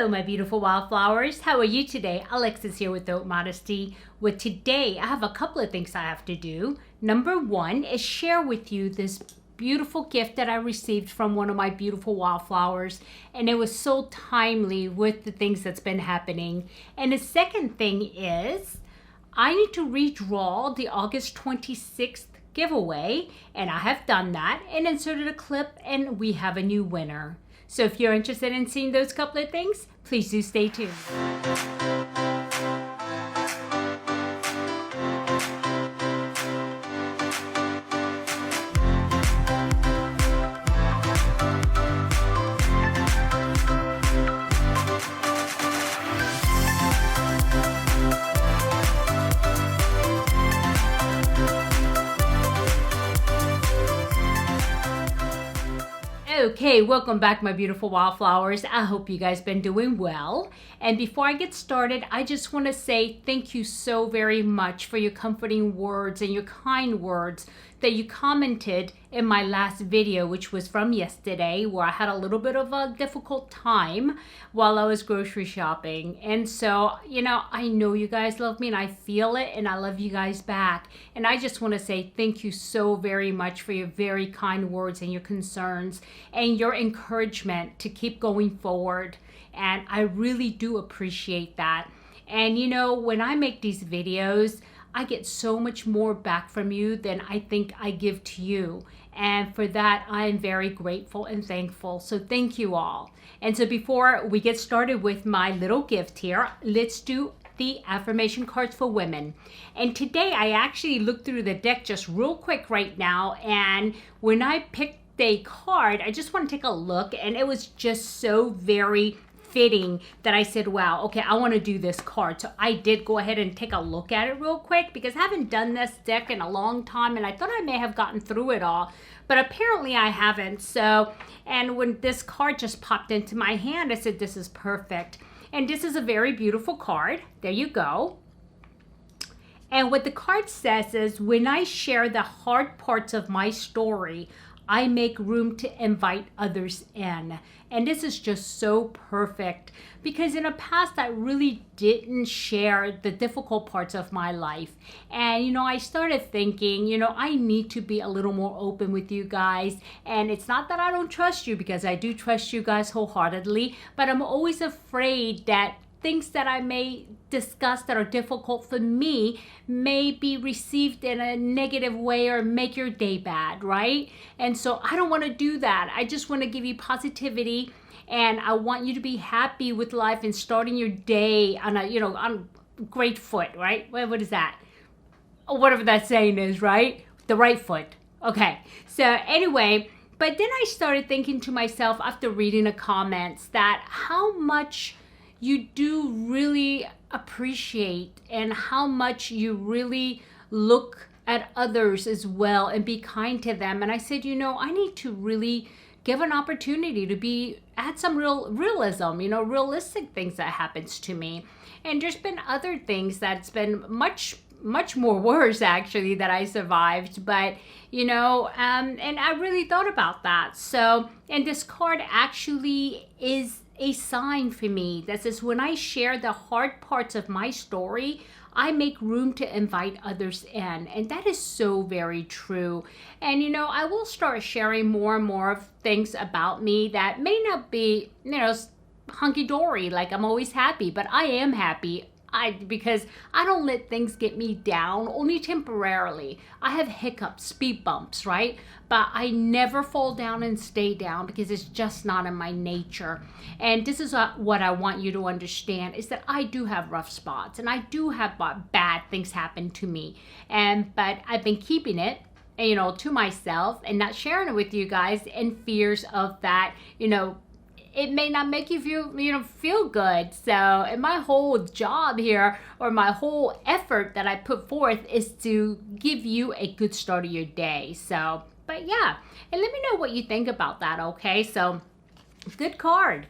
Hello, my beautiful wildflowers. How are you today? Alexis here with Haute Modesty. With today, I have a couple of things I have to do. Number one is share with you this beautiful gift that I received from one of my beautiful wildflowers, and it was so timely with the things that's been happening. And the second thing is I need to redraw the August 26th giveaway, and I have done that and inserted a clip, and we have a new winner. So if you're interested in seeing those couple of things, please do stay tuned. Okay, welcome back, my beautiful wildflowers. I hope you guys been doing well. And before I get started, I just want to say thank you so very much for your comforting words and your kind words that you commented in my last video, which was from yesterday, where I had a little bit of a difficult time while I was grocery shopping. And so, you know, I know you guys love me and I feel it, and I love you guys back. And I just want to say thank you so very much for your very kind words and your concerns and your encouragement to keep going forward. And I really do appreciate that. And you know, when I make these videos, I get so much more back from you than I think I give to you. And for that, I am very grateful and thankful. So thank you all. And so before we get started with my little gift here, let's do the affirmation cards for women. And today I actually looked through the deck just real quick right now. And when I picked a card, I just want to take a look, and it was just so very fitting that I said, wow, okay, I want to do this card. So I did go ahead and take a look at it real quick, because I haven't done this deck in a long time, and I thought I may have gotten through it all, but apparently I haven't. So, and when this card just popped into my hand, I said, this is perfect. And this is a very beautiful card. There you go. And what the card says is, when I share the hard parts of my story, I make room to invite others in. And this is just so perfect, because in the past I really didn't share the difficult parts of my life. And you know, I started thinking, you know, I need to be a little more open with you guys. And it's not that I don't trust you, because I do trust you guys wholeheartedly, but I'm always afraid that things that I may discuss that are difficult for me may be received in a negative way or make your day bad, right? And so I don't want to do that. I just want to give you positivity, and I want you to be happy with life and starting your day on a, you know, on great foot, right? What is that? Oh, whatever that saying is, right? The right foot. Okay. So anyway, but then I started thinking to myself after reading the comments that how much you do really appreciate, and how much you really look at others as well and be kind to them. And I said, you know, I need to really give an opportunity to add some realism, you know, realistic things that happens to me. And there's been other things that's been much more worse actually that I survived, but you know, and I really thought about that. So, and this card actually is a sign for me that says, when I share the hard parts of my story, I make room to invite others in. And that is so very true. And you know, I will start sharing more and more of things about me that may not be, you know, hunky-dory, like I'm always happy, but I am happy. Because I don't let things get me down, only temporarily. I have hiccups, speed bumps, right? But I never fall down and stay down, because it's just not in my nature. And this is what I want you to understand, is that I do have rough spots, and I do have bad things happen to me. But I've been keeping it, you know, to myself and not sharing it with you guys in fears of that, you know, it may not make you feel good. So, and my whole job here, or my whole effort that I put forth, is to give you a good start of your day. So, but yeah, and let me know what you think about that, okay? So, good card.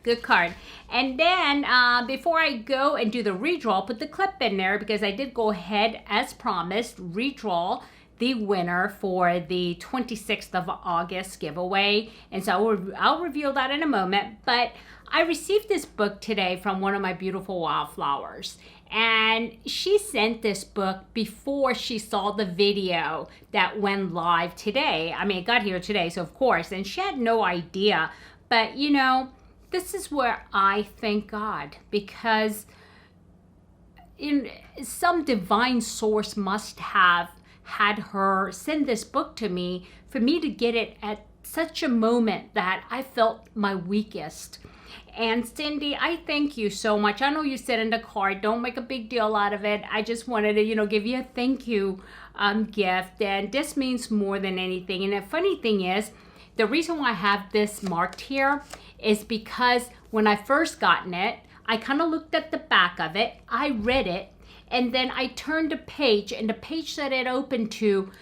And then before I go and do the redraw, put the clip in there, because I did go ahead, as promised, redraw the winner for the 26th of August giveaway. And so I'll reveal that in a moment. But I received this book today from one of my beautiful Wildflowers. And she sent this book before she saw the video that went live today. I mean, it got here today, so of course. And she had no idea. But, you know, this is where I thank God, because in some divine source must have had her send this book to me for me to get it at such a moment that I felt my weakest. And Cindy, I thank you so much. I know you said in the card, don't make a big deal out of it. I just wanted to, you know, give you a thank you gift. And this means more than anything. And the funny thing is, the reason why I have this marked here is because when I first gotten it, I kind of looked at the back of it. I read it. And then I turned a page, and the page that it opened to,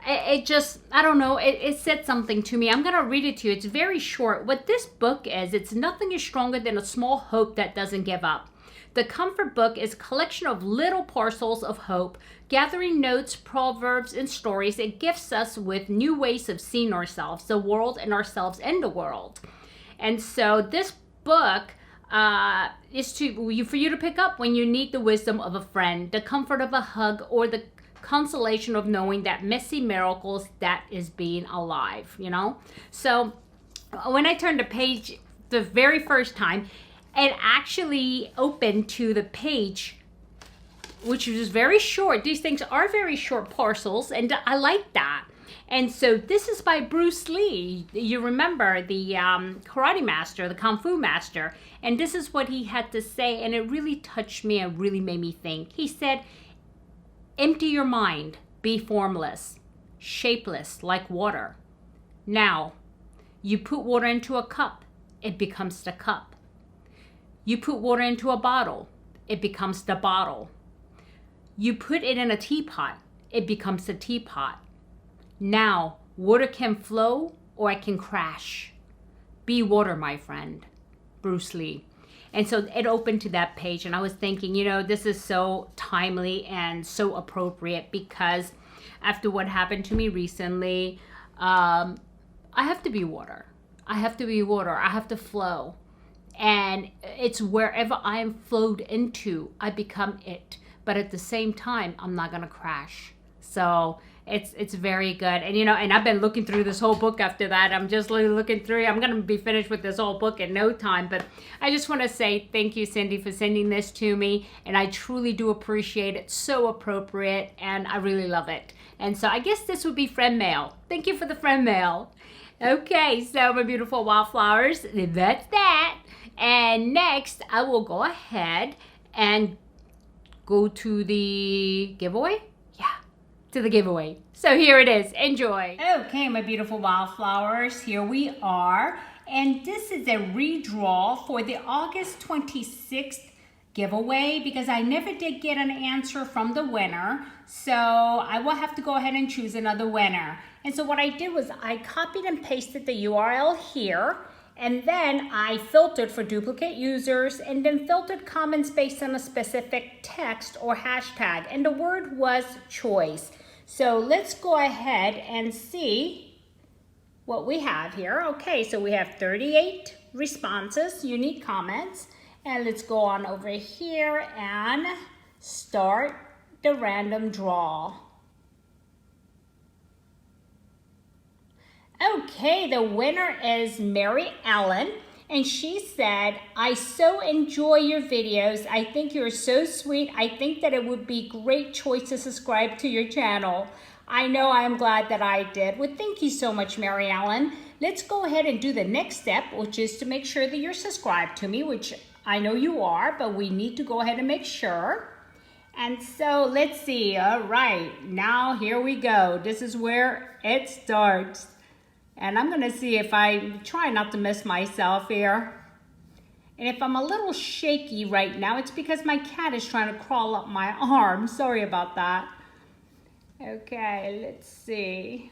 it just, I don't know, it said something to me. I'm going to read it to you. It's very short. What this book is, it's nothing is stronger than a small hope that doesn't give up. The comfort book is a collection of little parcels of hope, gathering notes, proverbs, and stories. It gifts us with new ways of seeing ourselves, the world, and ourselves in the world. And so this book is for you to pick up when you need the wisdom of a friend, the comfort of a hug, or the consolation of knowing that messy miracles that is being alive, you know? So when I turned the page the very first time, it actually opened to the page, which was very short. These things are very short parcels, and I like that. And so this is by Bruce Lee. You remember the karate master, the kung fu master. And this is what he had to say, and it really touched me and really made me think. He said, empty your mind, be formless, shapeless like water. Now, you put water into a cup, it becomes the cup. You put water into a bottle, it becomes the bottle. You put it in a teapot, it becomes a teapot. Now, water can flow or it can crash. Be water, my friend. Bruce Lee. And so it opened to that page, and I was thinking, you know, this is so timely and so appropriate, because after what happened to me recently, I have to be water. I have to be water. I have to flow. And it's wherever I am flowed into, I become it. But at the same time, I'm not going to crash. So it's very good. And, you know, and I've been looking through this whole book after that. I'm just looking through. I'm going to be finished with this whole book in no time. But I just want to say thank you, Cindy, for sending this to me. And I truly do appreciate it. So appropriate. And I really love it. And so I guess this would be friend mail. Thank you for the friend mail. Okay, so my beautiful Wildflowers, that's that. And next, I will go ahead and go to the giveaway. To the giveaway. So here it is. Enjoy. Okay, my beautiful Wildflowers, here we are. And this is a redraw for the August 26th giveaway, because I never did get an answer from the winner. So I will have to go ahead and choose another winner. And so what I did was I copied and pasted the URL here. And then I filtered for duplicate users, and then filtered comments based on a specific text or hashtag. And the word was choice. So let's go ahead and see what we have here. Okay, so we have 38 responses, unique comments. And let's go on over here and start the random draw. Okay, the winner is Mary Ellen, and she said, I so enjoy your videos. I think you're so sweet. I think that it would be a great choice to subscribe to your channel. I know I'm glad that I did. Well, thank you so much, Mary Ellen. Let's go ahead and do the next step, which is to make sure that you're subscribed to me, which I know you are, but we need to go ahead and make sure. And so let's see. All right, now here we go. This is where it starts. And I'm going to see if I try not to miss myself here. And if I'm a little shaky right now, it's because my cat is trying to crawl up my arm. Sorry about that. Okay, let's see.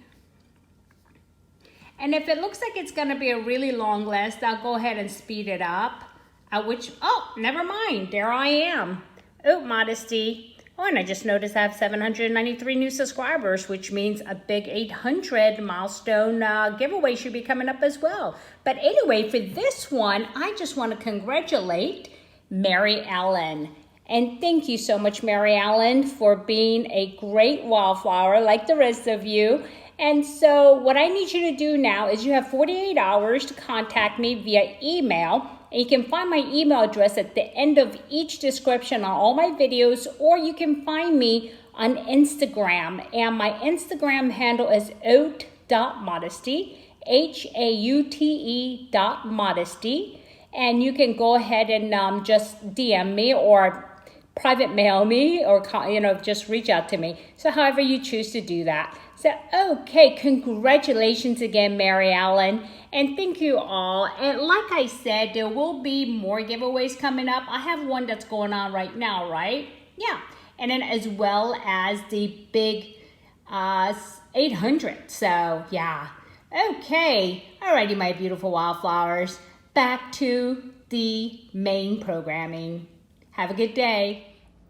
And if it looks like it's going to be a really long list, I'll go ahead and speed it up. Oh, never mind. There I am. Oh, Modesty. Oh, and I just noticed I have 793 new subscribers, which means a big 800 milestone giveaway should be coming up as well. But anyway, for this one, I just want to congratulate Mary Ellen. And thank you so much, Mary Ellen, for being a great wildflower like the rest of you. And so what I need you to do now is you have 48 hours to contact me via email. And you can find my email address at the end of each description on all my videos, or you can find me on Instagram. And my Instagram handle is haute.modesty, HAUTE.modesty. And you can go ahead and just DM me or private mail me, or just reach out to me. So however you choose to do that. So, okay, congratulations again, Mary Ellen, and thank you all. And like I said, there will be more giveaways coming up. I have one that's going on right now, right? Yeah, and then as well as the big 800. So, yeah. Okay, alrighty, my beautiful wildflowers. Back to the main programming. Have a good day.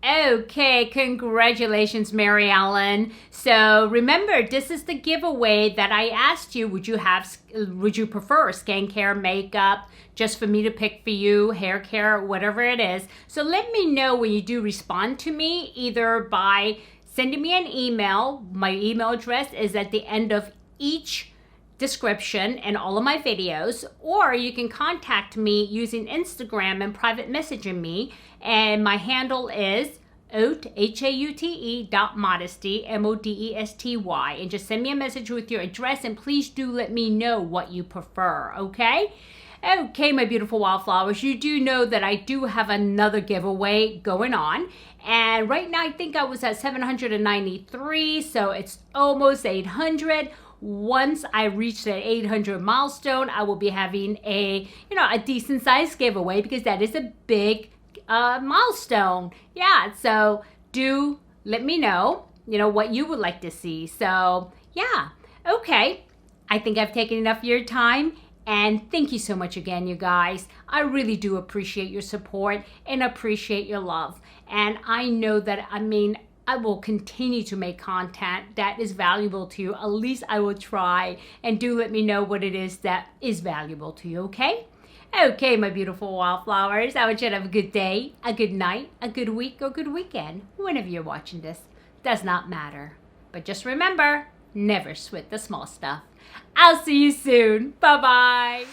Okay, congratulations, Mary Ellen. So remember, this is the giveaway that I asked you. Would you prefer skincare, makeup, just for me to pick for you, hair care, whatever it is. So let me know when you do respond to me, either by sending me an email. My email address is at the end of each description and all of my videos, or you can contact me using Instagram and private messaging me, and my handle is Haute, HAUTE.modesty, MODESTY, and just send me a message with your address, and please do let me know what you prefer, okay? Okay, my beautiful wildflowers, you do know that I do have another giveaway going on, and right now I think I was at 793, so it's almost 800. Once I reach the 800 milestone, I will be having a decent sized giveaway, because that is a big milestone. Yeah, so do let me know, what you would like to see. So yeah, okay. I think I've taken enough of your time, and thank you so much again, you guys. I really do appreciate your support and appreciate your love. And I know that, I will continue to make content that is valuable to you. At least I will try, and do let me know what it is that is valuable to you, okay? Okay, my beautiful wildflowers, I want you to have a good day, a good night, a good week, or good weekend, whenever you're watching this. Does not matter. But just remember, never sweat the small stuff. I'll see you soon. Bye-bye.